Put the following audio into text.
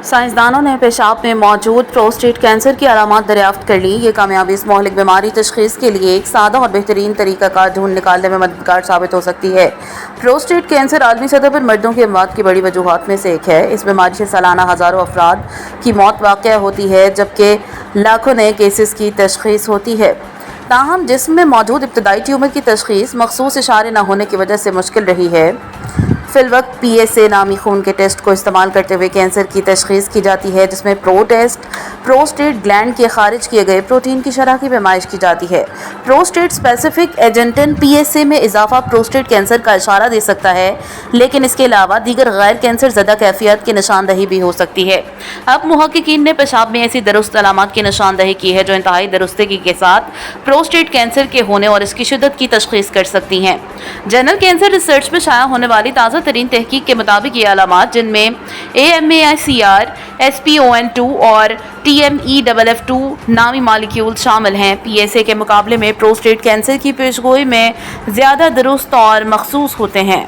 سائنسدانوں نے پیشاب میں موجود پروسٹیٹ کینسر کی علامات دریافت کر لی۔ یہ کامیابی اس مہلک بیماری تشخیص کے لیے ایک سادہ اور بہترین طریقہ کار ڈھونڈ نکالنے میں مددگار ثابت ہو سکتی ہے۔ پروسٹیٹ کینسر عالمی سطح پر مردوں کی اموات کی بڑی وجوہات میں سے ایک ہے۔ اس بیماری سے سالانہ ہزاروں افراد کی موت واقع ہوتی ہے، جبکہ لاکھوں نئے کیسز کی تشخیص ہوتی ہے۔ تاہم جسم میں موجود ابتدائی ٹیومر کی تشخیص مخصوص اشارے نہ ہونے کی وجہ سے مشکل رہی ہے۔ فی الوقت PSA نامی خون کے ٹیسٹ کو استعمال کرتے ہوئے کینسر کی تشخیص کی جاتی ہے، جس میں پروسٹیٹ گلینڈ کے خارج کیے گئے پروٹین کی شرح کی پیمائش کی جاتی ہے۔ پروسٹیٹ اسپیسیفک ایجنٹن PSA میں اضافہ پروسٹیٹ کینسر کا اشارہ دے سکتا ہے، لیکن اس کے علاوہ دیگر غیر کینسر زدہ کیفیات کی نشاندہی بھی ہو سکتی ہے۔ اب محققین نے پیشاب میں ایسی درست علامات کی نشاندہی کی ہے جو انتہائی درستگی کے ساتھ پروسٹیٹ کینسر کے ہونے اور اس کی شدت کی تشخیص کر سکتی ہیں۔ جنرل کینسر ریسرچ میں شائع ہونے والی تازہ ترین تحقیق کے مطابق یہ علامات، جن میں AMACR، SPON2 اور TMEFF2 نامی مالیکیول شامل ہیں، PSA کے مقابلے میں پروسٹیٹ کینسر کی پیشگوئی میں زیادہ درست اور مخصوص ہوتے ہیں۔